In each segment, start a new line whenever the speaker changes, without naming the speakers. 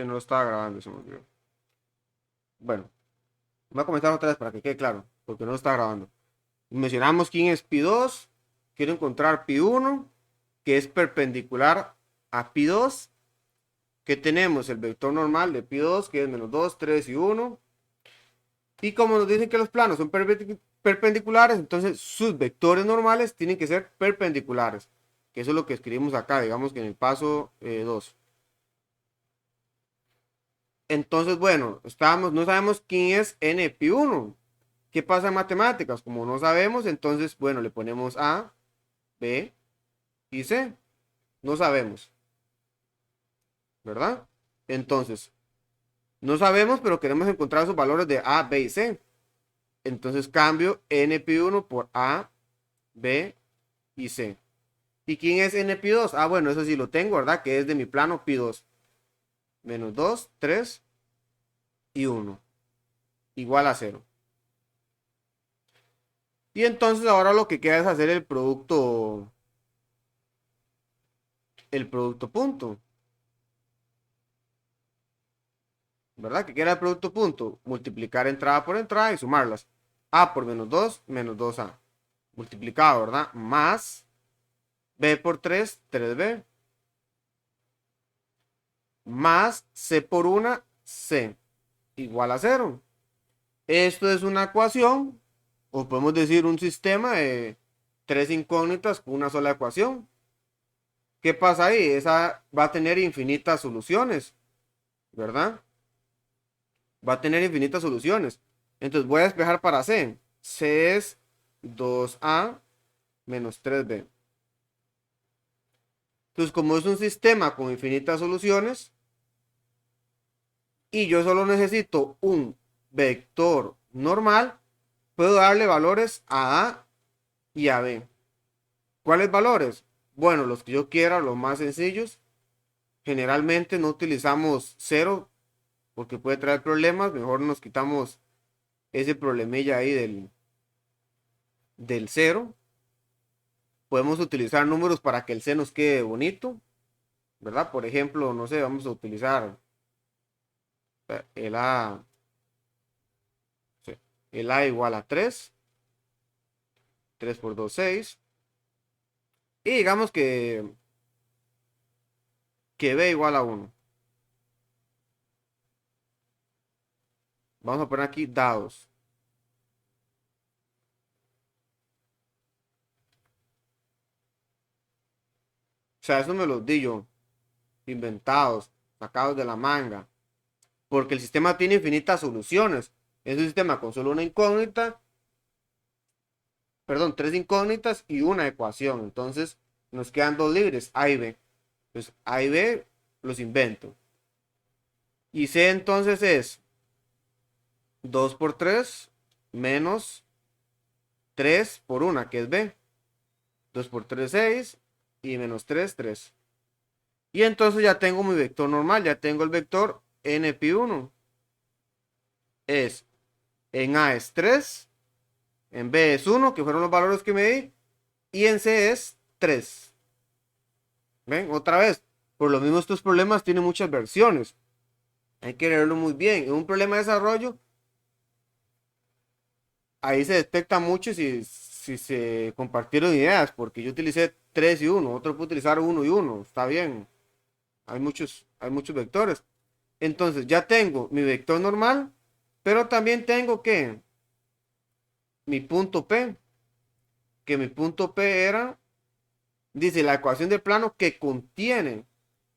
Que no lo estaba grabando, se me olvidó. Bueno, voy a comenzar otra vez para que quede claro, porque no lo está grabando. Mencionamos quién es pi2. Quiero encontrar pi1, que es perpendicular a pi2. Que tenemos el vector normal de pi2, que es menos 2, 3 y 1. Y como nos dicen que los planos son perpendiculares, entonces sus vectores normales tienen que ser perpendiculares. Que eso es lo que escribimos acá, digamos que en el paso 2. Entonces, bueno, no sabemos quién es n pi1. ¿Qué pasa en matemáticas? Como no sabemos, entonces, bueno, le ponemos A, B y C. No sabemos, ¿verdad? Entonces, no sabemos, pero queremos encontrar sus valores de A, B y C. Entonces cambio NP1 por A, B y C. ¿Y quién es NP2? Ah, bueno, eso sí lo tengo, ¿verdad? Que es de mi plano P2. Menos 2, 3 y 1. Igual a 0. Y entonces ahora lo que queda es hacer el producto punto. ¿Verdad? Que queda el producto punto. Multiplicar entrada por entrada y sumarlas. A por menos 2A. Multiplicado, ¿verdad? Más B por 3, 3B. Más C por 1, C. Igual a 0. Esto es una ecuación, o podemos decir un sistema de tres incógnitas con una sola ecuación. ¿Qué pasa ahí? Esa va a tener infinitas soluciones, ¿verdad? Va a tener infinitas soluciones. Entonces voy a despejar para C. C es 2A menos 3B. Entonces, como es un sistema con infinitas soluciones y yo solo necesito un vector normal, puedo darle valores a A y a B. ¿Cuáles valores? Bueno, los que yo quiera, los más sencillos. Generalmente no utilizamos cero porque puede traer problemas. Mejor nos quitamos ese problemilla ahí del cero. Podemos utilizar números para que el C nos quede bonito, ¿verdad? Por ejemplo, no sé, vamos a utilizar el A, sí, el A igual a 3. 3 por 2, 6. Y digamos que B igual a 1. Vamos a poner aquí dados. O sea, eso me los di yo, inventados, sacados de la manga. Porque el sistema tiene infinitas soluciones. Es un sistema con solo una incógnita, perdón, tres incógnitas y una ecuación. Entonces nos quedan dos libres, A y B. Pues A y B los invento. Y C entonces es 2 por 3 menos 3 por 1, que es B. 2 por 3, 6 y menos 3, 3. Y entonces ya tengo mi vector normal, ya tengo el vector NP1. Es en A es 3, en B es 1, que fueron los valores que me di, y en C es 3. ¿Ven? Otra vez, por lo mismo estos problemas tienen muchas versiones. Hay que leerlo muy bien. En un problema de desarrollo, ahí se detecta mucho si se compartieron ideas, porque yo utilicé 3 y 1, otro puede utilizar 1 y 1, está bien. Hay muchos vectores. Entonces ya tengo mi vector normal, pero también tengo que mi punto P, que mi punto P era, dice la ecuación del plano que contiene.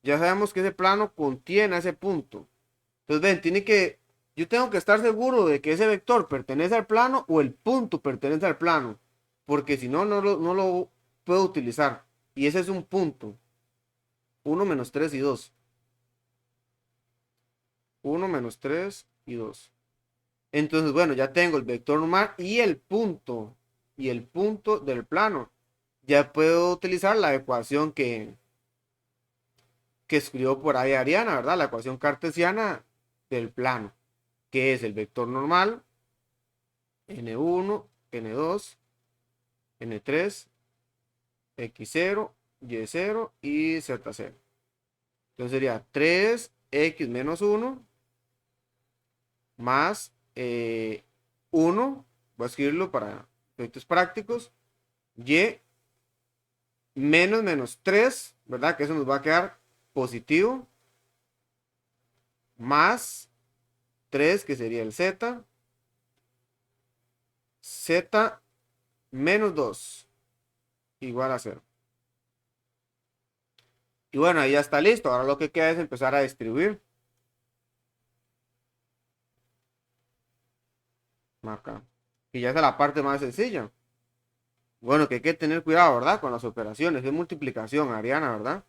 Ya sabemos que ese plano contiene ese punto. Entonces, ven, yo tengo que estar seguro de que ese vector pertenece al plano o el punto pertenece al plano. Porque si no, no lo puedo utilizar. Y ese es un punto. 1 menos 3 y 2. 1 menos 3 y 2. Entonces, bueno, ya tengo el vector normal y el punto. Y el punto del plano. Ya puedo utilizar la ecuación que escribió por ahí Ariana, ¿verdad? La ecuación cartesiana del plano, que es el vector normal, n1, n2, n3, x0, y0 y z0. Entonces sería 3 x menos 1 más 1, voy a escribirlo para efectos prácticos, y menos 3, ¿verdad? Que eso nos va a quedar positivo, más 3, que sería el z, z menos 2, igual a 0. Y bueno, ahí ya está listo. Ahora lo que queda es empezar a distribuir. Acá. Y ya es la parte más sencilla. Bueno, que hay que tener cuidado, ¿verdad? Con las operaciones. Es multiplicación, Ariana, ¿verdad?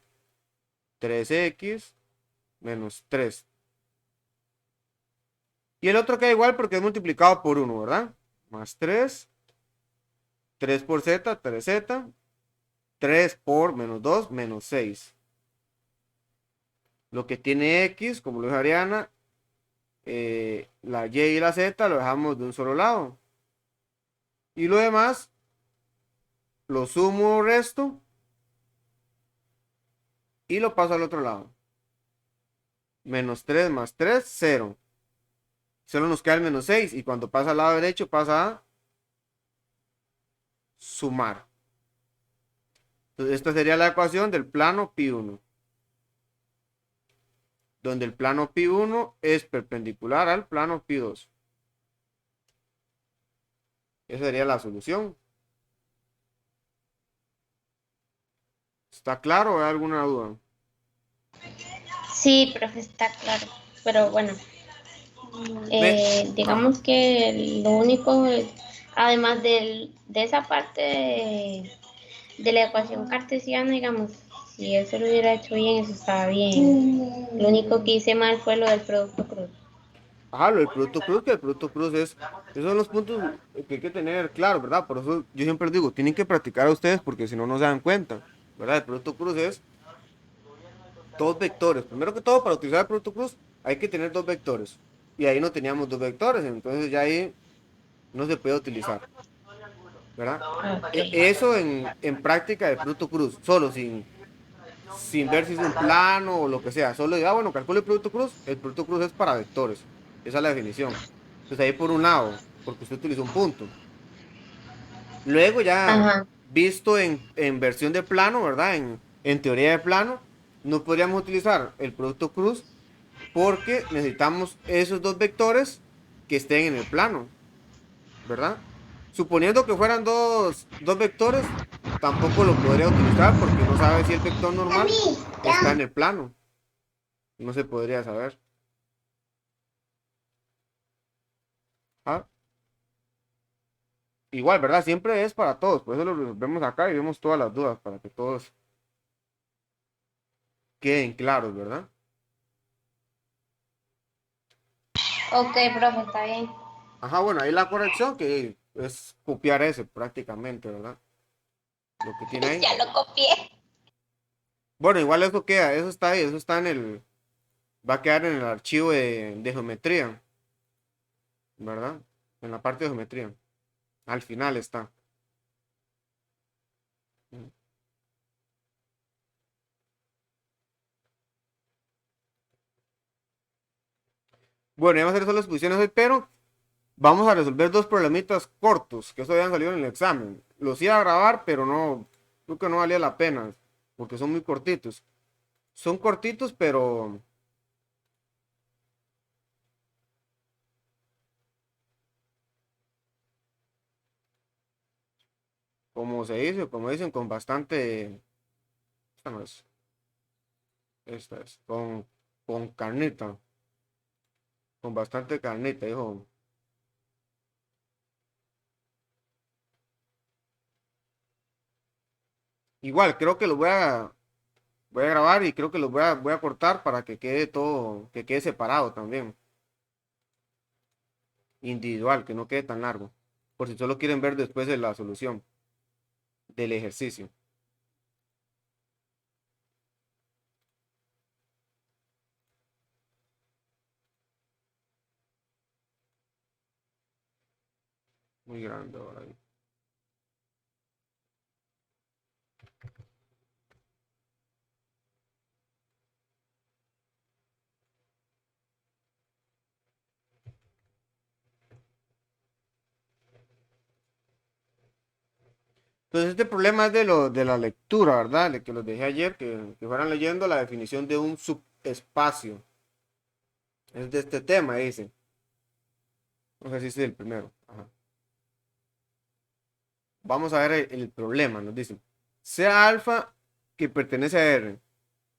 3x menos 3. Y el otro queda igual porque es multiplicado por 1, ¿verdad? Más 3. 3 por z, 3z. 3 por menos 2, menos 6. Lo que tiene x, como lo dijo Ariana, la y y la z lo dejamos de un solo lado. Y lo demás, lo sumo, resto, y lo paso al otro lado. Menos 3 más 3, 0. Solo nos queda el menos 6. Y cuando pasa al lado derecho pasa a sumar. Entonces esta sería la ecuación del plano pi1. Donde el plano pi1 es perpendicular al plano pi2. Esa sería la solución. ¿Está claro o hay alguna duda?
Sí, profe, está claro. Pero bueno,
Ajá.
digamos que lo único, además de esa parte de la ecuación cartesiana, digamos, si él se lo hubiera hecho bien, eso estaba bien. Lo único que hice mal fue lo del producto cruz.
Ajá, lo del producto cruz, que el producto cruz es, esos son los puntos que hay que tener claro, ¿verdad? Por eso yo siempre les digo, tienen que practicar a ustedes porque si no, no se dan cuenta, ¿verdad? El producto cruz es dos vectores. Primero que todo, para utilizar el producto cruz, hay que tener dos vectores. Y ahí no teníamos dos vectores, entonces ya ahí no se puede utilizar, ¿verdad?
Ok.
Eso en práctica de producto cruz, solo sin ver si es un plano o lo que sea. Solo diga, bueno, calcule el producto cruz es para vectores. Esa es la definición. Entonces ahí por un lado, porque usted utilizó un punto. Luego ya
Ajá.
visto en versión de plano, ¿verdad? En teoría de plano, no podríamos utilizar el producto cruz porque necesitamos esos dos vectores que estén en el plano, ¿verdad? Suponiendo que fueran dos vectores, tampoco lo podría utilizar porque no sabe si el vector normal está en el plano. No se podría saber. ¿Ah? Igual, ¿verdad? Siempre es para todos. Por eso lo resolvemos acá y vemos todas las dudas para que todos queden claros, ¿verdad?
Ok, profe, está bien.
Ajá, bueno, ahí la corrección que es copiar ese prácticamente, ¿verdad? Lo que tiene ahí.
Ya lo copié.
Bueno, igual eso queda, eso está ahí, eso está va a quedar en el archivo de geometría, ¿verdad? En la parte de geometría. Al final está. Bueno, ya vamos a hacer solo las posiciones hoy, pero vamos a resolver dos problemitas cortos, que eso habían salido en el examen. Los iba a grabar, pero no, creo que no valía la pena, porque son muy cortitos. Son cortitos, pero como se dice, como dicen, con bastante... Esta no es, esta es, con carnita, con bastante carnita, hijo. Igual, creo que voy a grabar y creo que los voy a cortar para que quede todo, que quede separado también, individual, que no quede tan largo, por si solo quieren ver después de la solución del ejercicio. Muy grande ahora. Entonces este problema es de la lectura, ¿verdad? De que los dejé ayer, que fueran leyendo la definición de un subespacio. Es de este tema, dice. Ejercicio del primero. Ajá. Vamos a ver el problema, nos dicen. Sea alfa que pertenece a R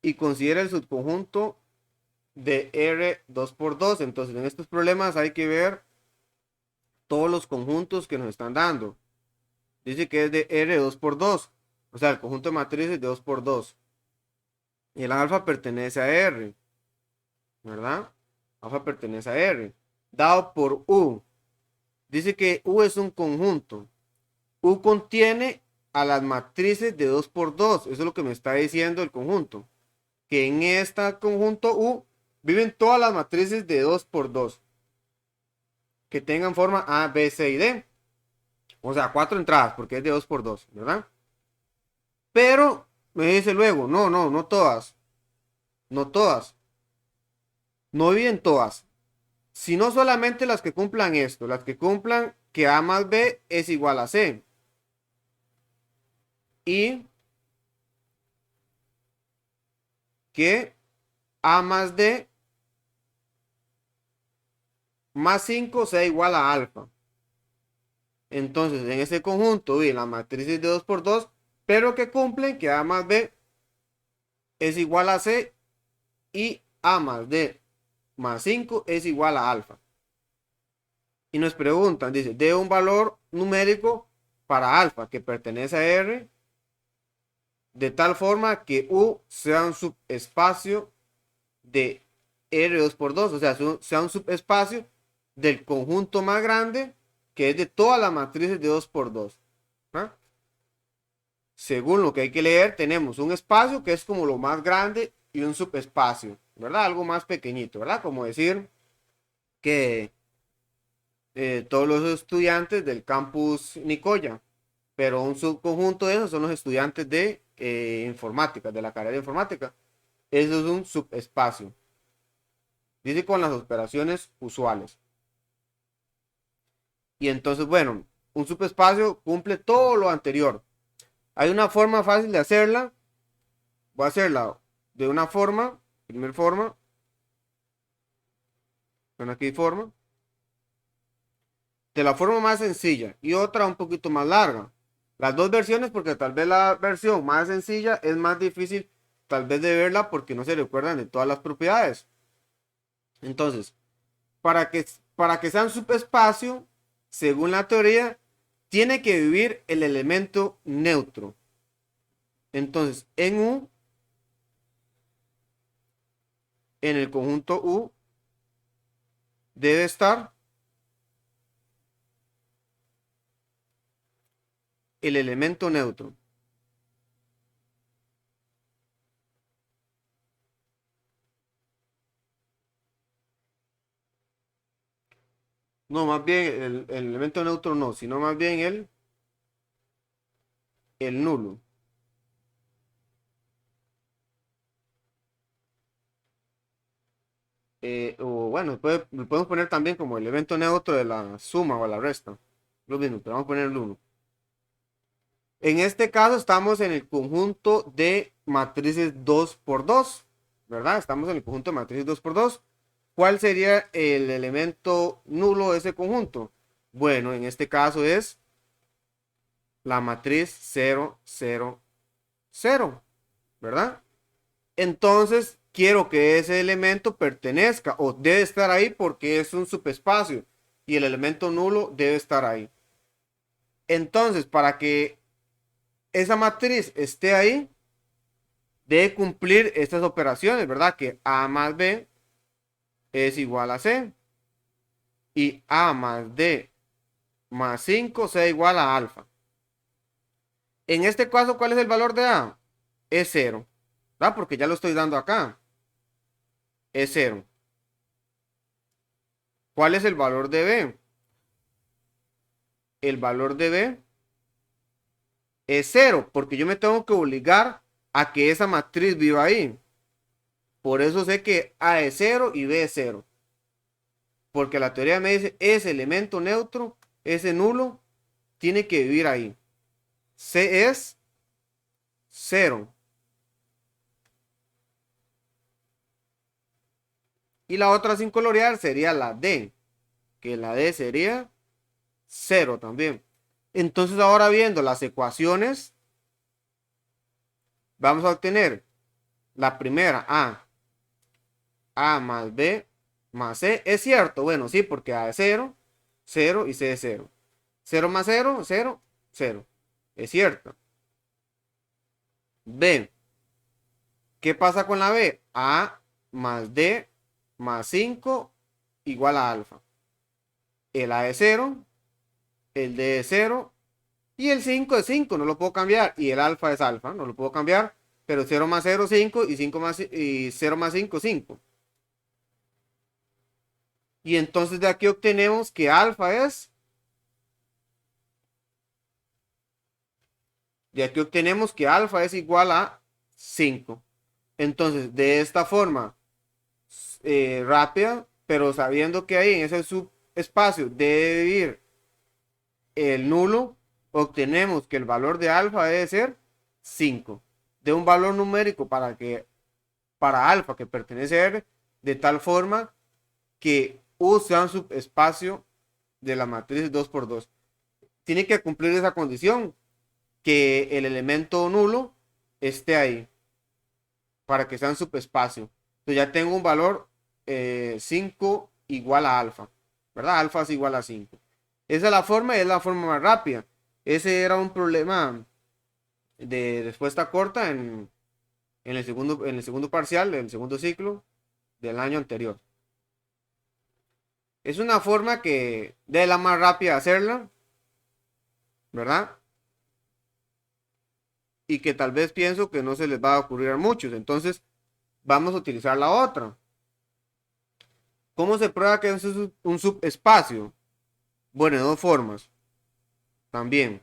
y considera el subconjunto de R 2 por 2. Entonces, en estos problemas hay que ver todos los conjuntos que nos están dando. Dice que es de R 2 por 2. O sea, el conjunto de matrices de 2 por 2. Y el alfa pertenece a R. ¿Verdad? Alfa pertenece a R. Dado por U. Dice que U es un conjunto. U contiene a las matrices de 2 por 2. Eso es lo que me está diciendo el conjunto. Que en este conjunto U viven todas las matrices de 2 por 2. Que tengan forma A, B, C y D. O sea, 4 entradas porque es de 2 por 2, ¿verdad? Pero me dice luego, no todas. No todas. No viven todas. Sino solamente las que cumplan esto. Las que cumplan que A más B es igual a C. Y que A más D más 5 sea igual a alfa. Entonces, en ese conjunto, y la matriz es de 2 por 2, pero que cumplen que A más B es igual a C y A más D más 5 es igual a alfa. Y nos preguntan, dice, de un valor numérico para alfa que pertenece a R, de tal forma que U sea un subespacio de R 2 por 2, o sea, sea un subespacio del conjunto más grande que es de todas las matrices de 2 por 2. ¿Ah? Según lo que hay que leer, tenemos un espacio que es como lo más grande y un subespacio, ¿verdad? Algo más pequeñito, ¿verdad? Como decir que todos los estudiantes del campus Nicoya, pero un subconjunto de esos son los estudiantes de informática, de la carrera de informática. Eso es un subespacio. Dice con las operaciones usuales. Y entonces, bueno, un subespacio cumple todo lo anterior. Hay una forma fácil de hacerla. Voy a hacerla de una forma. Primer forma. Bueno, aquí hay forma. De la forma más sencilla. Y otra un poquito más larga. Las dos versiones porque tal vez la versión más sencilla es más difícil tal vez de verla porque no se recuerdan de todas las propiedades. Entonces, para que sea un subespacio, según la teoría, tiene que vivir el elemento neutro. Entonces, en U, en el conjunto U, debe estar el elemento neutro. No, más bien el elemento neutro no, sino más bien el nulo. O bueno, lo podemos poner también como elemento neutro de la suma o la resta. Lo mismo, pero vamos a poner el 1. En este caso estamos en el conjunto de matrices 2 por 2, ¿verdad? Estamos en el conjunto de matrices 2 por 2. ¿Cuál sería el elemento nulo de ese conjunto? Bueno, en este caso es la matriz 0, 0, 0, ¿verdad? Entonces, quiero que ese elemento pertenezca o debe estar ahí porque es un subespacio y el elemento nulo debe estar ahí. Entonces, para que esa matriz esté ahí, debe cumplir estas operaciones, ¿verdad? Que A más B es igual a C y A más D más 5 sea igual a alfa. En este caso, ¿cuál es el valor de A? Es 0, ¿verdad? Porque ya lo estoy dando acá. Es 0. ¿Cuál es el valor de B? El valor de B es 0, porque yo me tengo que obligar a que esa matriz viva ahí. Por eso sé que A es 0 y B es 0. Porque la teoría me dice, ese elemento neutro, ese nulo, tiene que vivir ahí. C es 0. Y la otra sin colorear sería la D, que la D sería 0 también. Entonces ahora viendo las ecuaciones, vamos a obtener la primera A más B más C. ¿Es cierto? Bueno, sí, porque A es 0, 0 y C es 0. 0 más 0, 0, 0. Es cierto. B. ¿Qué pasa con la B? A más D más 5 igual a alfa. El A es 0, el D es 0 y el 5 es 5, no lo puedo cambiar. Y el alfa es alfa, no lo puedo cambiar. Pero 0 más 0, 5 y 5 más, y 0 más 5, 5. Y entonces de aquí obtenemos que alfa es. De aquí obtenemos que alfa es igual a 5. Entonces, de esta forma rápida, pero sabiendo que ahí en ese subespacio debe ir el nulo, obtenemos que el valor de alfa debe ser 5. De un valor numérico para alfa que pertenece a R, de tal forma que U sea un subespacio de la matriz 2×2. Tiene que cumplir esa condición, que el elemento nulo esté ahí, para que sea un subespacio. Entonces ya tengo un valor 5 igual a alfa, ¿verdad? Alfa es igual a 5. Esa es la forma y es la forma más rápida. Ese era un problema de respuesta corta en el segundo parcial, en el segundo ciclo del año anterior. Es una forma que de la más rápida de hacerla, ¿verdad? Y que tal vez pienso que no se les va a ocurrir a muchos. Entonces, vamos a utilizar la otra. ¿Cómo se prueba que es un subespacio? Bueno, de dos formas. También.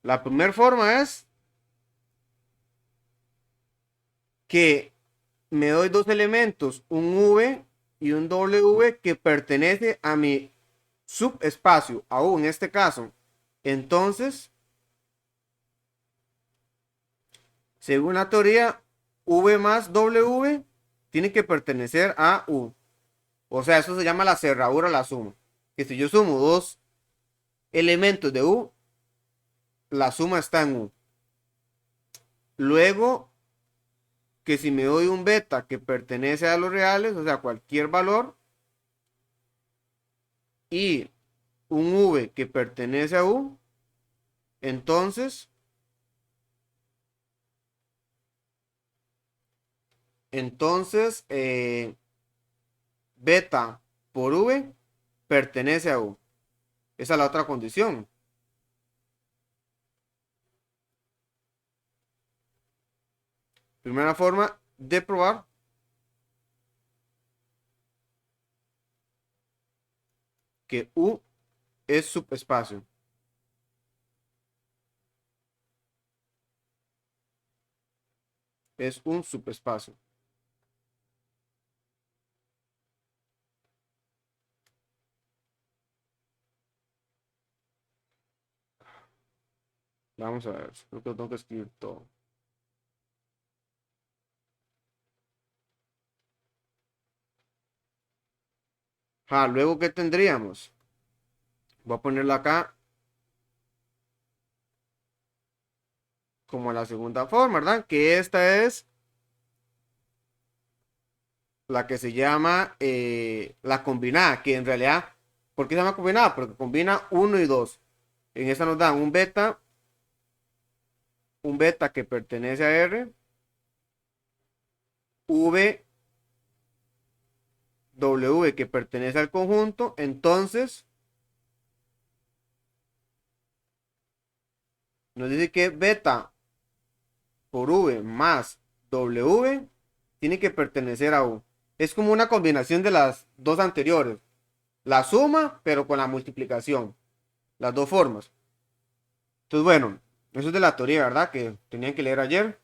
La primera forma es que me doy dos elementos, un V y un W, que pertenece a mi subespacio, a U en este caso. Entonces, según la teoría, V más W tiene que pertenecer a U. O sea, eso se llama la cerradura a la suma. Que si yo sumo dos elementos de U, la suma está en U. Luego, que si me doy un beta que pertenece a los reales, o sea, cualquier valor, y un V que pertenece a U, entonces, beta por V pertenece a U. Esa es la otra condición. Primera forma de probar que U es subespacio. Es un subespacio. Vamos a ver, creo que tengo que escribir todo. Luego, ¿qué tendríamos? Voy a ponerlo acá como la segunda forma, ¿verdad? Que esta es la que se llama la combinada, que en realidad, ¿por qué se llama combinada? Porque combina 1 y 2. En esta nos dan un beta que pertenece a R, V, W que pertenece al conjunto, entonces nos dice que beta por V más W tiene que pertenecer a U. Es como una combinación de las dos anteriores. La suma, pero con la multiplicación. Las dos formas. Entonces, bueno, eso es de la teoría, ¿verdad? Que tenían que leer ayer.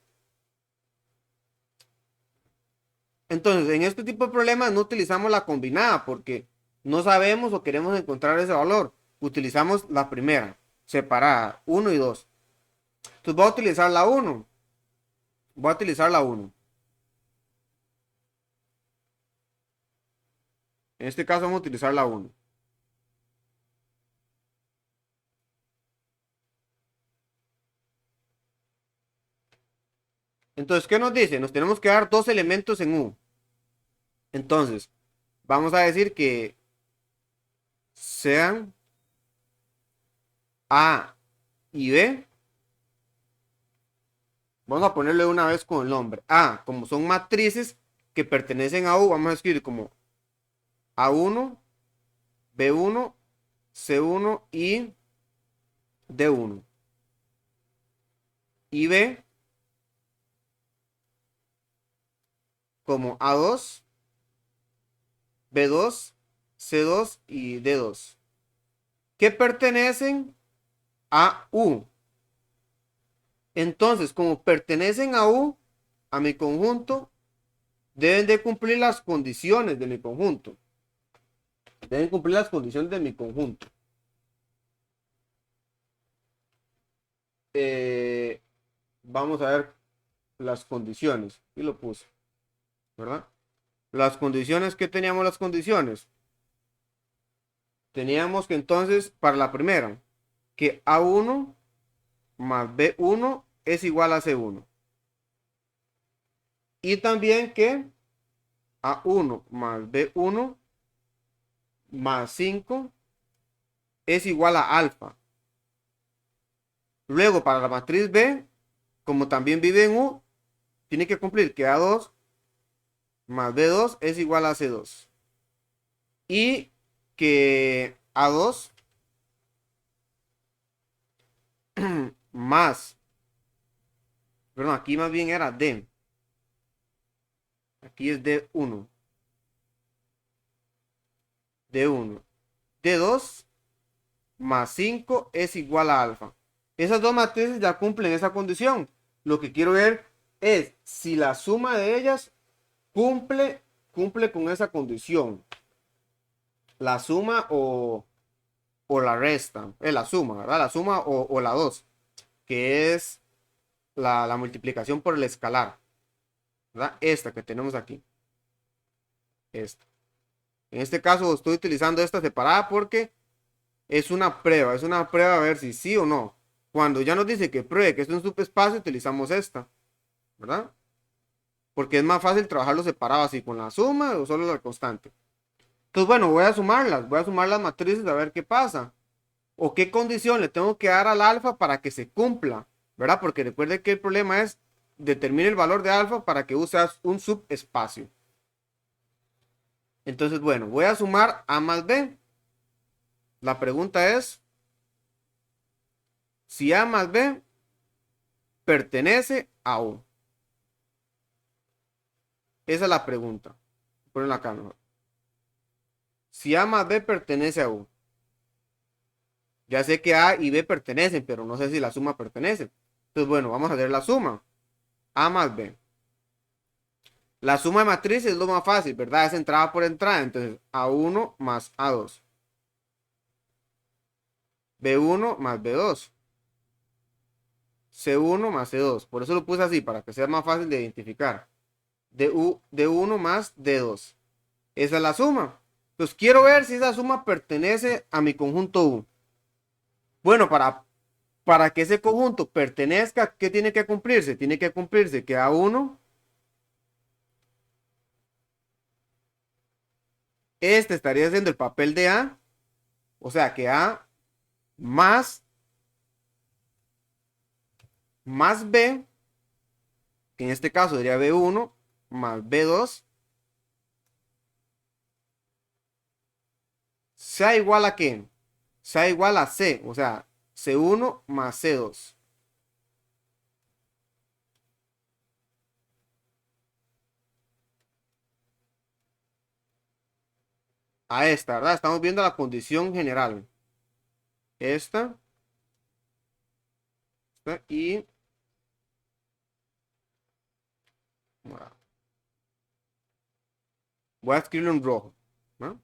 Entonces, en este tipo de problemas no utilizamos la combinada porque no sabemos o queremos encontrar ese valor, utilizamos la primera, separada, 1 y 2. Entonces voy a utilizar la 1. Voy a utilizar la 1. En este caso vamos a utilizar la 1. Entonces, ¿qué nos dice? Nos tenemos que dar dos elementos en U. Entonces, vamos a decir que sean A y B. Vamos a ponerle una vez con el nombre. A, como son matrices que pertenecen a U, vamos a escribir como A1, B1, C1 y D1. Y B como A2, B2, C2 y D2. Que pertenecen a U. Entonces, como pertenecen a U, a mi conjunto, deben de cumplir las condiciones de mi conjunto. Deben cumplir las condiciones de mi conjunto. Vamos a ver las condiciones. Y lo puse, ¿verdad? Las condiciones, ¿qué teníamos las condiciones? Teníamos que entonces, para la primera, que A1 más B1 es igual a C1. Y también que A1 más B1 más 5 es igual a alfa. Luego, para la matriz B, como también vive en U, tiene que cumplir que A2 más B2 es igual a C2. Y que A2 más, perdón, aquí más bien era D. Aquí es D1. D1. D2 más 5 es igual a alfa. Esas dos matrices ya cumplen esa condición. Lo que quiero ver es si la suma de ellas cumple con esa condición. La suma o la resta. Es la suma, ¿verdad? La suma o la 2, que es la multiplicación por el escalar, ¿verdad? Esta que tenemos aquí. Esta. En este caso estoy utilizando esta separada porque es una prueba a ver si sí o no. Cuando ya nos dice que pruebe que es un subespacio, utilizamos esta, ¿verdad? Porque es más fácil trabajarlo separado así, con la suma o solo la constante. Entonces, bueno, voy a sumar las matrices a ver qué pasa. O qué condición le tengo que dar al alfa para que se cumpla, ¿verdad? Porque recuerde que el problema es determinar el valor de alfa para que uses un subespacio. Entonces, bueno, voy a sumar A más B. La pregunta es si A más B pertenece a U. Esa es la pregunta. Ponenla acá mejor. Si A más B pertenece a U. Ya sé que A y B pertenecen, pero no sé si la suma pertenece. Entonces, bueno, vamos a hacer la suma. A más B. La suma de matrices es lo más fácil, ¿verdad? Es entrada por entrada. Entonces, A1 más A2. B1 más B2. C1 más C2. Por eso lo puse así, para que sea más fácil de identificar. D1 más D2. Esa es la suma. Entonces, quiero ver si esa suma pertenece a mi conjunto U. Bueno, para que ese conjunto pertenezca, ¿qué tiene que cumplirse? Tiene que cumplirse que A1, este estaría haciendo el papel de A, o sea que A más B, que en este caso sería B1, más B2, sea igual a ¿qué? Sea igual a C, o sea, C1 más C2. A esta, ¿verdad? Estamos viendo la condición general. Esta y voy a escribirlo en rojo, ¿no?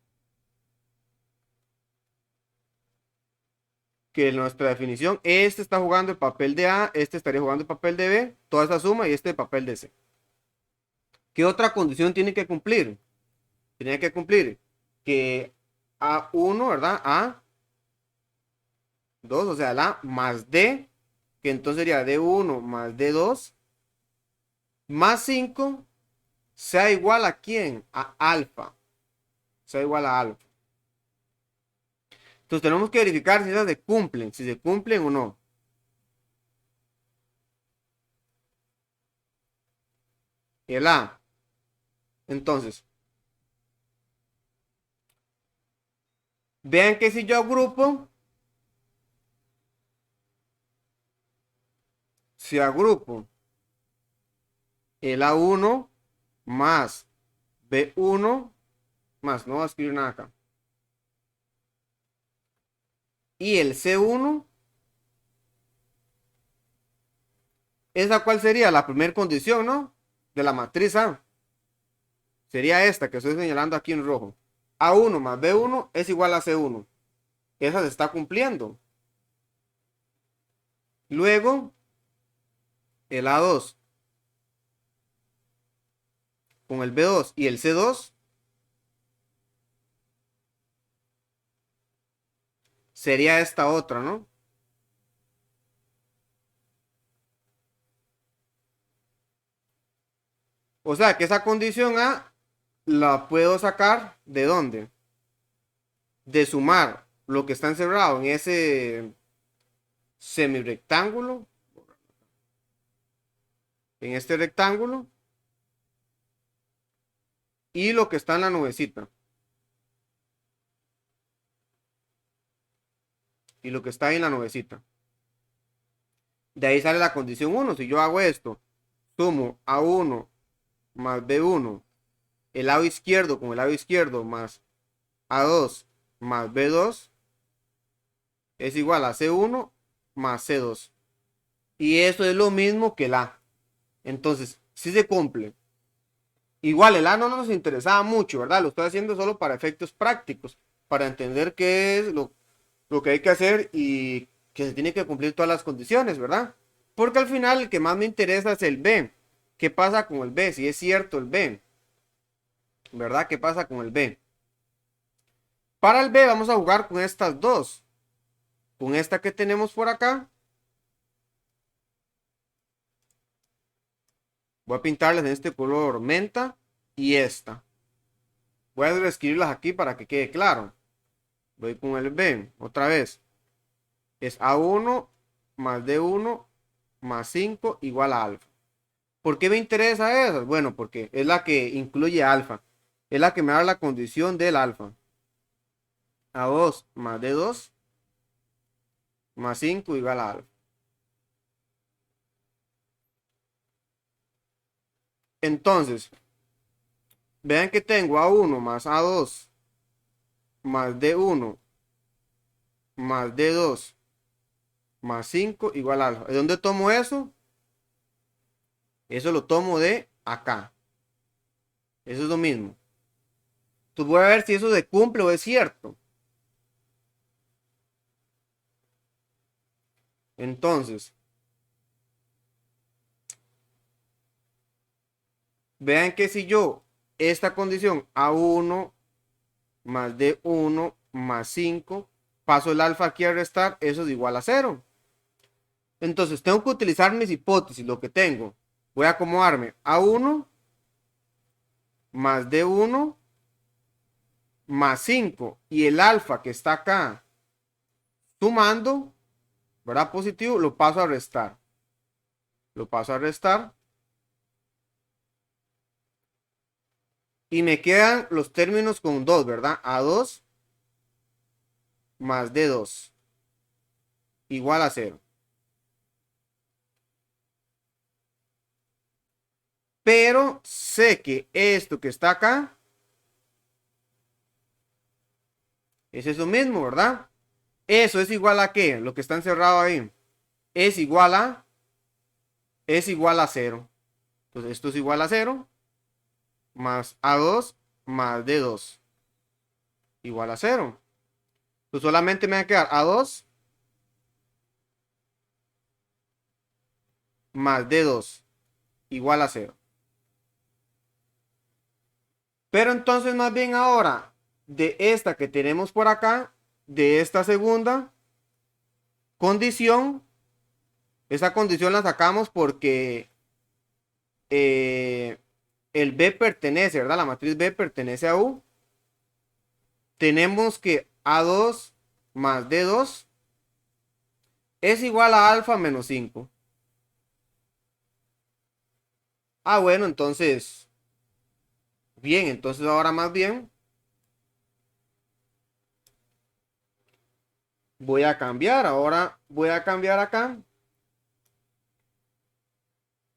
que nuestra definición, este está jugando el papel de A, este estaría jugando el papel de B, toda esa suma y este el papel de C. ¿Qué otra condición tiene que cumplir? Tiene que cumplir que A1, ¿verdad? A2, o sea, la más D, que entonces sería D1 más D2, más 5, sea igual a quién? A alfa. Sea igual a alfa. Entonces tenemos que verificar si esas se cumplen, si se cumplen o no. El A. Entonces, vean que si yo agrupo, si agrupo el A1 más B1 más, no voy a escribir nada acá, y el C1, ¿esa cuál sería? La primera condición, ¿no? De la matriz A. Sería esta que estoy señalando aquí en rojo. A1 más B1 es igual a C1. Esa se está cumpliendo. Luego, el A2 con el B2 y el C2 sería esta otra, ¿no? O sea que esa condición A la puedo sacar ¿de dónde? De sumar lo que está encerrado en ese semirectángulo, en este rectángulo, y lo que está en la nubecita. Y lo que está ahí en la nubecita. De ahí sale la condición 1. Si yo hago esto, sumo A1 más B1, el lado izquierdo con el lado izquierdo, más A2 más B2, es igual a C1 más C2. Y eso es lo mismo que el A. Entonces, si se cumple. Igual el A no nos interesaba mucho, ¿verdad? Lo estoy haciendo solo para efectos prácticos, para entender qué es lo que hay que hacer y que se tiene que cumplir todas las condiciones, ¿verdad? Porque al final el que más me interesa es el B. ¿Qué pasa con el B? Si es cierto el B, ¿verdad? ¿Qué pasa con el B? Para el B vamos a jugar con estas dos. Con esta que tenemos por acá. Voy a pintarles en este color menta y esta. Voy a reescribirlas aquí para que quede claro. Voy con el B, otra vez. Es A1 más D1 más 5 igual a alfa. ¿Por qué me interesa eso? Bueno, porque es la que incluye alfa. Es la que me da la condición del alfa. A2 más D2 más 5 igual a alfa. Entonces, vean que tengo A1 más A2 más D1 más D2 más 5 igual a alfa. ¿De dónde tomo eso? Eso lo tomo de acá. Eso es lo mismo. Entonces voy a ver si eso se cumple o es cierto. Entonces, vean que si yo esta condición A1 más D1 más 5, paso el alfa aquí a restar, eso es igual a 0. Entonces tengo que utilizar mis hipótesis, lo que tengo. Voy a acomodarme A1 más D1 más 5 y el alfa que está acá sumando, ¿verdad? Positivo, lo paso a restar. Lo paso a restar. Y me quedan los términos con 2, ¿verdad? A2 más D2 igual a 0. Pero sé que esto que está acá es eso mismo, ¿verdad? Eso es igual a ¿qué? Lo que está encerrado ahí. Es igual a 0. Entonces esto es igual a 0 más A2 más D2 igual a 0. Pues solamente me va a quedar A2 más D2 igual a 0. Pero entonces más bien ahora, de esta que tenemos por acá, de esta segunda condición, esa condición la sacamos porque el B pertenece, ¿verdad? La matriz B pertenece a U. Tenemos que A2 más D2 es igual a alfa menos 5. Ah, bueno, entonces, bien, entonces ahora más bien voy a cambiar. Ahora voy a cambiar acá.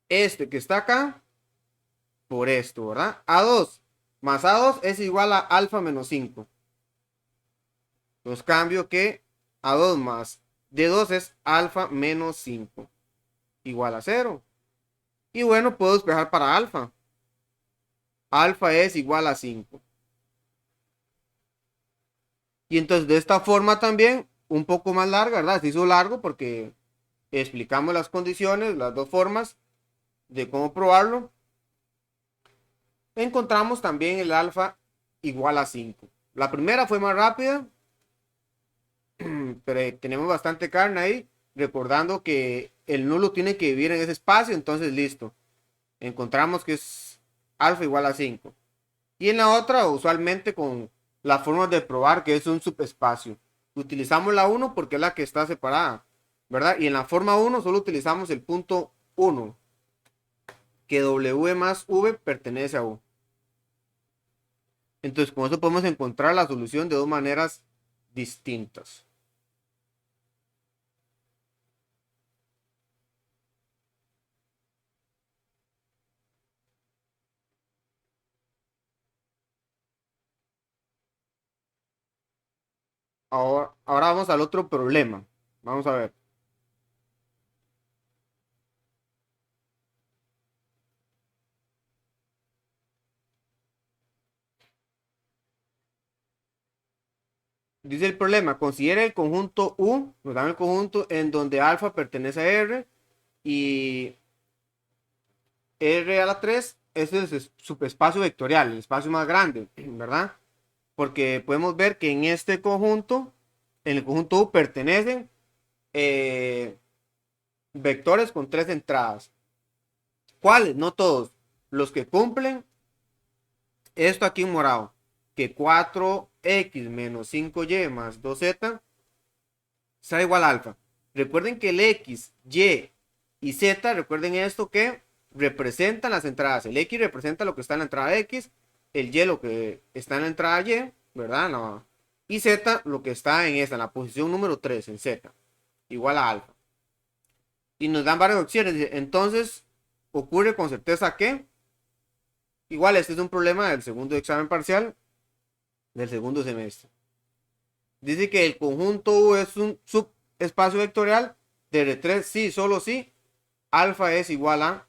Este que está acá por esto, ¿verdad? A2 más A2 es igual a alfa menos 5. Entonces cambio que A2 más D2 es alfa menos 5 igual a 0. Y bueno, puedo despejar para alfa. Alfa es igual a 5. Y entonces de esta forma también, un poco más larga, ¿verdad? Se hizo largo porque explicamos las condiciones, las dos formas de cómo probarlo. Encontramos también el alfa igual a 5. La primera fue más rápida, pero tenemos bastante carne ahí, recordando que el nulo tiene que vivir en ese espacio, entonces listo. Encontramos que es alfa igual a 5. Y en la otra, usualmente con las formas de probar que es un subespacio. Utilizamos la 1 porque es la que está separada, ¿verdad? Y en la forma 1 solo utilizamos el punto 1, que W más V pertenece a U. Entonces, con eso podemos encontrar la solución de dos maneras distintas. Ahora vamos al otro problema. Vamos a ver. Dice el problema, considere el conjunto U, nos dan el conjunto en donde alfa pertenece a R y R a la 3 es el subespacio vectorial, el espacio más grande, ¿verdad? Porque podemos ver que en este conjunto, en el conjunto U pertenecen vectores con tres entradas. ¿Cuáles? No todos. Los que cumplen esto aquí en morado, que 4x menos 5y más 2z será igual a alfa. Recuerden que el x, y y z, recuerden esto que representan las entradas. El x representa lo que está en la entrada x, el y lo que está en la entrada y, ¿verdad? No. Y z lo que está en esta, en la posición número 3, en z, igual a alfa. Y nos dan varias opciones. Entonces, ocurre con certeza que, igual este es un problema del segundo examen parcial del segundo semestre. Dice que el conjunto U es un subespacio vectorial de R3, sí, solo sí, alfa es igual a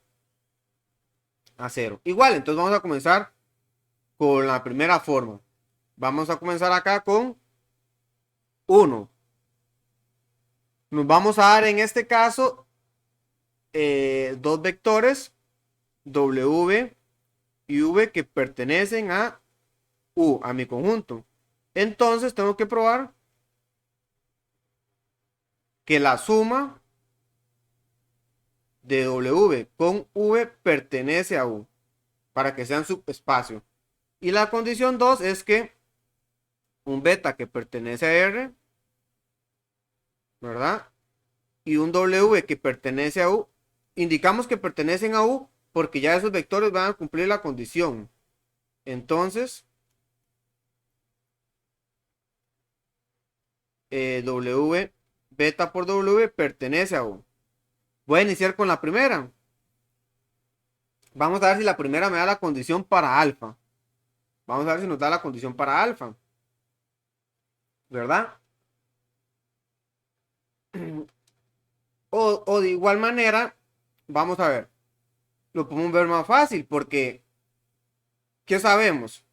0. Igual, entonces vamos a comenzar con la primera forma. Vamos a comenzar acá con 1. Nos vamos a dar en este caso dos vectores W y V que pertenecen a U, a mi conjunto. Entonces tengo que probar que la suma de W con V pertenece a U para que sean subespacio. Y la condición 2 es que un beta que pertenece a R, ¿verdad? Y un W que pertenece a U, indicamos que pertenecen a U porque ya esos vectores van a cumplir la condición. Entonces, W, beta por W pertenece a U. Voy a iniciar con la primera. Vamos a ver si la primera me da la condición para alfa. Vamos a ver si nos da la condición para alfa. ¿Verdad? O de igual manera, vamos a ver. Lo podemos ver más fácil porque, ¿qué sabemos?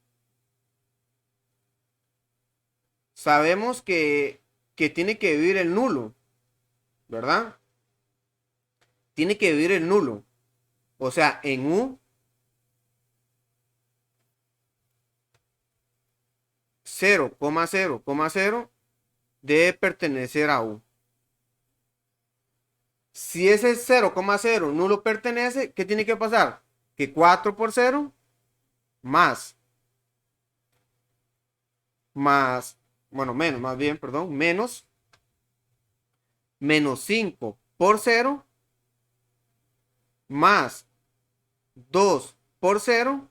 Sabemos que tiene que vivir el nulo, ¿verdad? tiene que dividir el nulo. O sea, en U 0,0,0 debe pertenecer a U. Si ese 0,0 nulo pertenece, ¿qué tiene que pasar? Que 4 por 0 más, bueno, menos, más bien, perdón, menos 5 por 0 más 2 por 0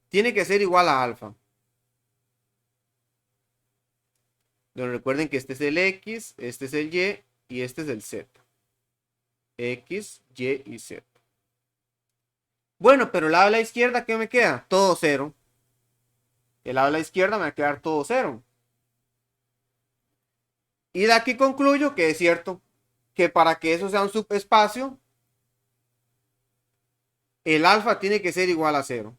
tiene que ser igual a alfa. Pero recuerden que este es el X, este es el Y y este es el Z. X, Y y Z. Bueno, pero el lado de la izquierda, ¿qué me queda? Todo 0. El lado de la izquierda me va a quedar todo 0. Y de aquí concluyo que es cierto que para que eso sea un subespacio, el alfa tiene que ser igual a 0.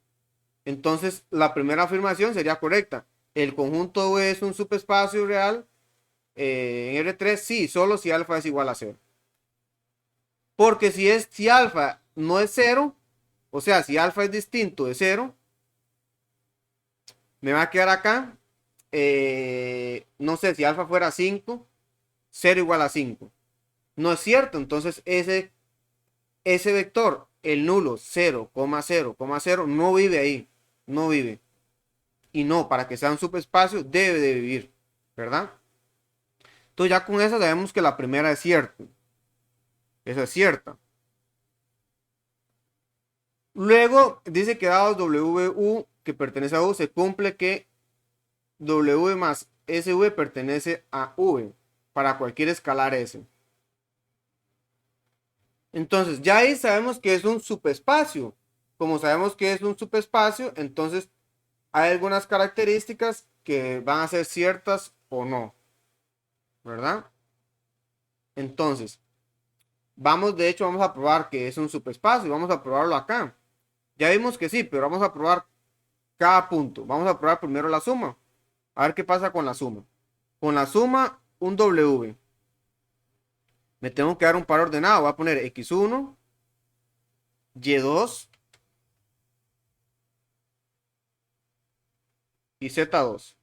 Entonces, la primera afirmación sería correcta. El conjunto V es un subespacio real en R3, sí, solo si alfa es igual a 0. Porque si alfa no es 0, o sea, si alfa es distinto de 0, me va a quedar acá, no sé, si alfa fuera 5, 0 igual a 5. No es cierto, entonces ese vector, el nulo 0,0,0, no vive ahí, no vive. Y no, para que sea un subespacio debe de vivir, ¿verdad? Entonces ya con eso sabemos que la primera es cierta. Esa es cierta. Luego dice que dados WU que pertenece a U, se cumple que W más SV pertenece a V para cualquier escalar S. Entonces ya ahí sabemos que es un subespacio. Como sabemos que es un subespacio, entonces hay algunas características que van a ser ciertas o no, ¿verdad? Entonces, de hecho, vamos a probar que es un subespacio y vamos a probarlo acá. Ya vimos que sí, pero vamos a probar cada punto. Vamos a probar primero la suma. A ver qué pasa con la suma. Con la suma, un W. Me tengo que dar un par ordenado. Voy a poner X1, Y2 y Z2.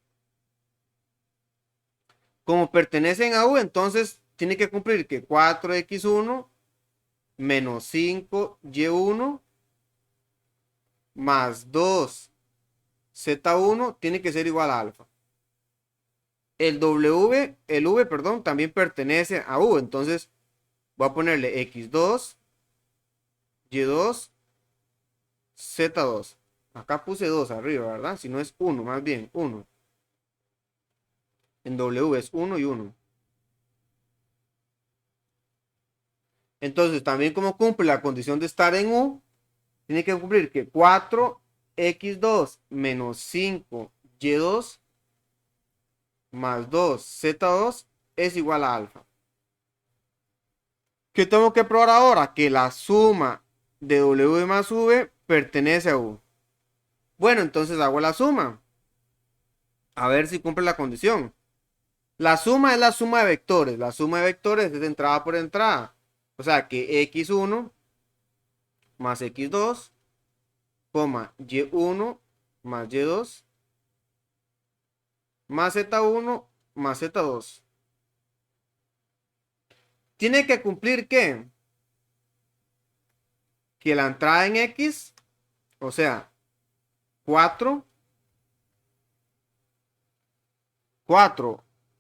Como pertenecen a U, entonces tiene que cumplir que 4X1 menos 5Y1 más 2Z1 tiene que ser igual a alfa. El V, perdón, también pertenece a U. Entonces voy a ponerle X2, Y2, Z2. Acá puse 2 arriba, ¿verdad? Si no es 1, más bien 1. En W es 1 y 1. Entonces también como cumple la condición de estar en U, tiene que cumplir que 4X2 menos 5Y2 más 2Z2 es igual a alfa. ¿Qué tengo que probar ahora? Que la suma de W más V pertenece a U. Bueno, entonces hago la suma. A ver si cumple la condición. La suma es la suma de vectores. La suma de vectores es de entrada por entrada. O sea que X1 más X2, Y1 más Y2, más Z1 más Z2. Tiene que cumplir que la entrada en X, o sea, 4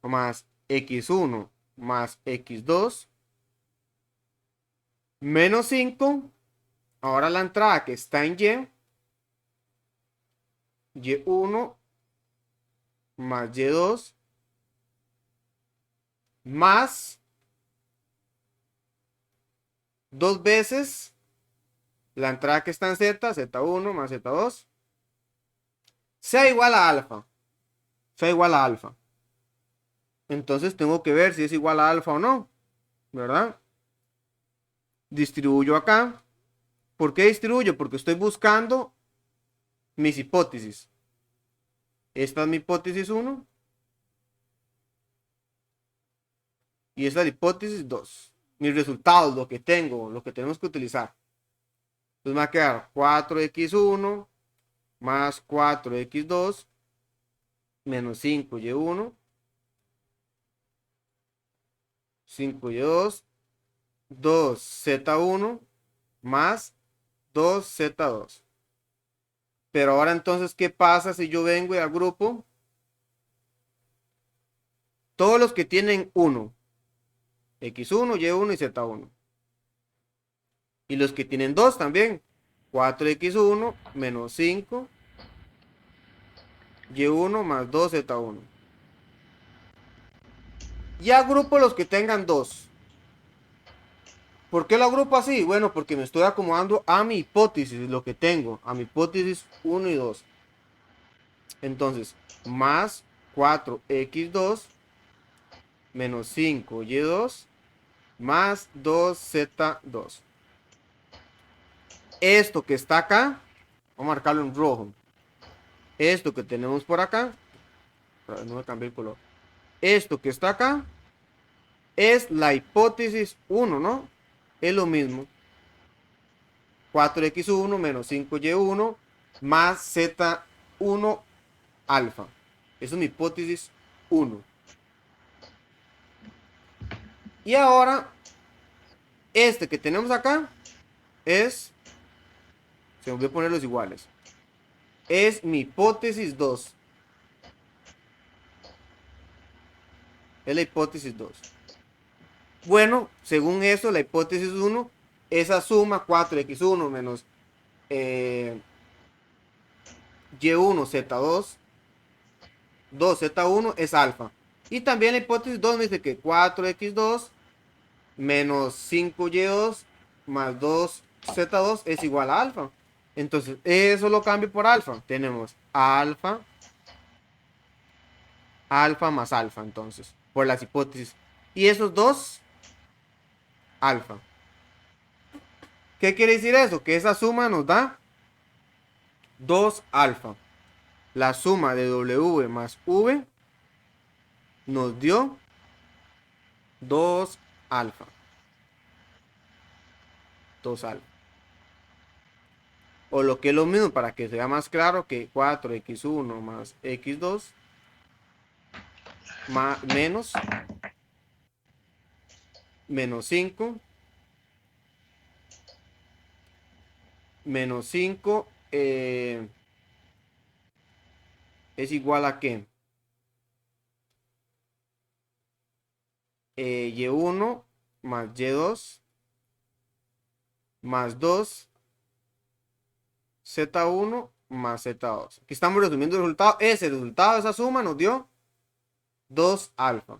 más X1 más X2 menos 5. Ahora la entrada que está en Y1 más Y2 más 2 veces la entrada que está en Z, Z1 más Z2, sea igual a alfa. Sea igual a alfa. Entonces tengo que ver si es igual a alfa o no, ¿verdad? Distribuyo acá. ¿Por qué distribuyo? Porque estoy buscando mis hipótesis. Esta es mi hipótesis 1 y esta es la hipótesis 2. mis resultados, lo que tengo, lo que tenemos que utilizar. Entonces me va a quedar 4x1 más 4x2 menos 5y1, 5y2, 2z1 más 2z2. Pero ahora entonces, ¿qué pasa si yo vengo y agrupo todos los que tienen 1? X1, Y1 y Z1. Y los que tienen 2 también. 4x1 menos 5 Y1 más 2Z1. Y agrupo los que tengan 2. ¿Por qué lo agrupo así? Bueno, porque me estoy acomodando a mi hipótesis, lo que tengo. A mi hipótesis 1 y 2. Entonces, más 4x2 menos 5y2 más 2z2. Esto que está acá, vamos a marcarlo en rojo. Esto que tenemos por acá, no me cambié el color. Esto que está acá es la hipótesis 1, ¿no? Es lo mismo. 4x1 menos 5y1 más z1 alfa. Eso es mi hipótesis 1. Y ahora, este que tenemos acá es, se me olvidó ponerlos iguales, es mi hipótesis 2. Es la hipótesis 2. Bueno, según eso, la hipótesis 1, esa suma 4x1 menos y1 z2, 2z1 es alfa. Y también la hipótesis 2 me dice que 4x2 menos 5y2 más 2z2 es igual a alfa. Entonces, eso lo cambio por alfa. Tenemos alfa, alfa más alfa, entonces, por las hipótesis. Y esos dos, alfa. ¿Qué quiere decir eso? Que esa suma nos da 2 alfa. La suma de W más V nos dio 2 alfa. 2 alfa. O lo que es lo mismo, para que sea más claro, que 4x1 más x2 más, menos 5 menos 5 es igual a ¿qué? Y1 más Y2 más 2 Z1 más Z2. Aquí estamos resumiendo el resultado. Ese resultado de esa suma nos dio 2 alfa.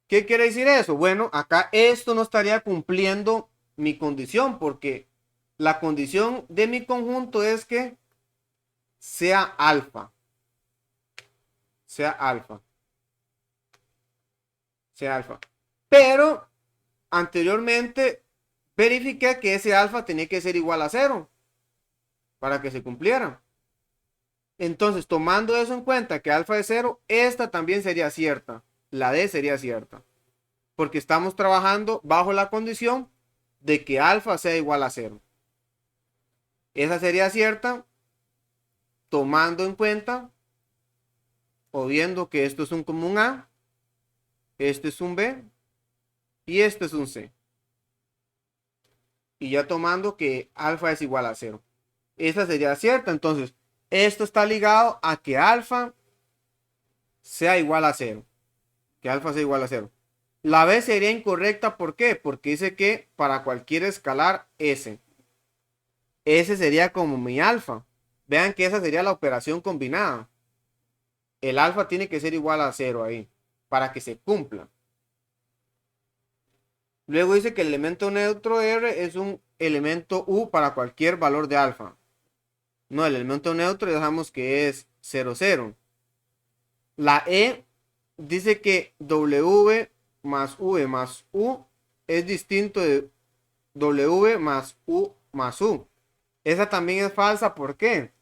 ¿Qué quiere decir eso? Bueno, acá esto no estaría cumpliendo mi condición, porque la condición de mi conjunto es que sea alfa. Sea alfa. Sea alfa. Pero anteriormente verifiqué que ese alfa tenía que ser igual a 0 para que se cumpliera. Entonces, tomando eso en cuenta, que alfa es 0, esta también sería cierta. La D sería cierta. Porque estamos trabajando bajo la condición de que alfa sea igual a 0. Esa sería cierta tomando en cuenta o viendo que esto es un común A, este es un B y este es un C. Y ya tomando que alfa es igual a 0. Esa sería cierta. Entonces, esto está ligado a que alfa sea igual a 0. Que alfa sea igual a 0. La B sería incorrecta. ¿Por qué? Porque dice que para cualquier escalar S. S sería como mi alfa. Vean que esa sería la operación combinada. El alfa tiene que ser igual a 0 ahí. Para que se cumpla. Luego dice que el elemento neutro R es un elemento U para cualquier valor de alfa. No, el elemento neutro dejamos que es 0, 0. La E dice que W más V más U es distinto de W más U más U. Esa también es falsa. ¿Por qué?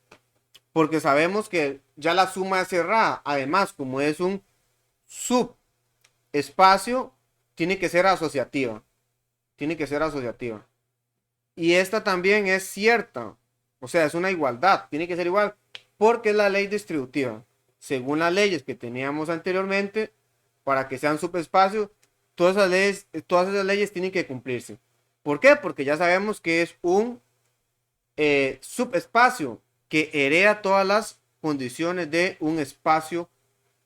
Porque sabemos que ya la suma es cerrada. Además, como es un espacio tiene que ser asociativa. Tiene que ser asociativa. Y esta también es cierta. O sea, es una igualdad. Tiene que ser igual. Porque es la ley distributiva. Según las leyes que teníamos anteriormente, para que sean subespacios, todas esas leyes tienen que cumplirse. ¿Por qué? Porque ya sabemos que es un subespacio que hereda todas las condiciones de un espacio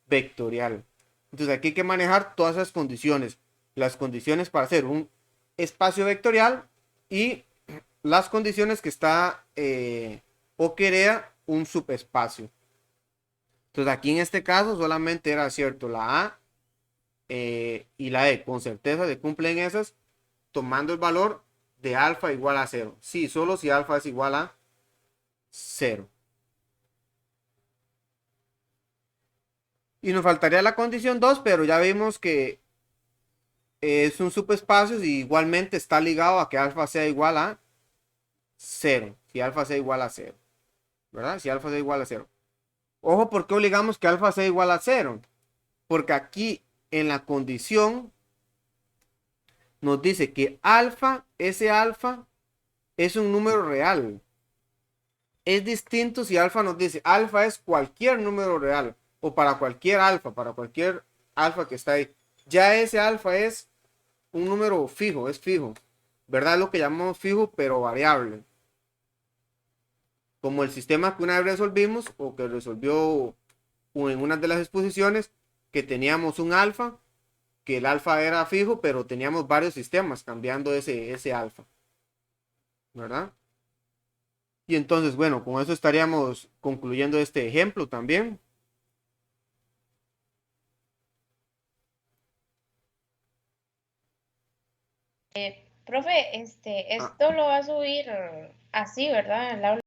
vectorial. Entonces aquí hay que manejar todas esas condiciones. Las condiciones para hacer un espacio vectorial y las condiciones que está o que hereda un subespacio. Entonces aquí en este caso solamente era cierto la A y la E. Con certeza se cumplen esas tomando el valor de alfa igual a 0. Sí, solo si alfa es igual a 0. Y nos faltaría la condición 2, pero ya vimos que es un subespacio y igualmente está ligado a que alfa sea igual a 0. Si alfa sea igual a 0. ¿Verdad? Si alfa sea igual a 0. Ojo, ¿por qué obligamos que alfa sea igual a 0? Porque aquí en la condición nos dice que alfa, ese alfa, es un número real. Es distinto si alfa nos dice alfa es cualquier número real o para cualquier alfa que está ahí. Ya ese alfa es un número fijo, es fijo. ¿Verdad? Es lo que llamamos fijo pero variable. Como el sistema que una vez resolvimos o que resolvió en una de las exposiciones que teníamos un alfa, que el alfa era fijo, pero teníamos varios sistemas cambiando ese alfa. ¿Verdad? Y entonces, bueno, con eso estaríamos concluyendo este ejemplo también.
Profe,
Ah,
esto lo va a subir así, ¿verdad? El aula.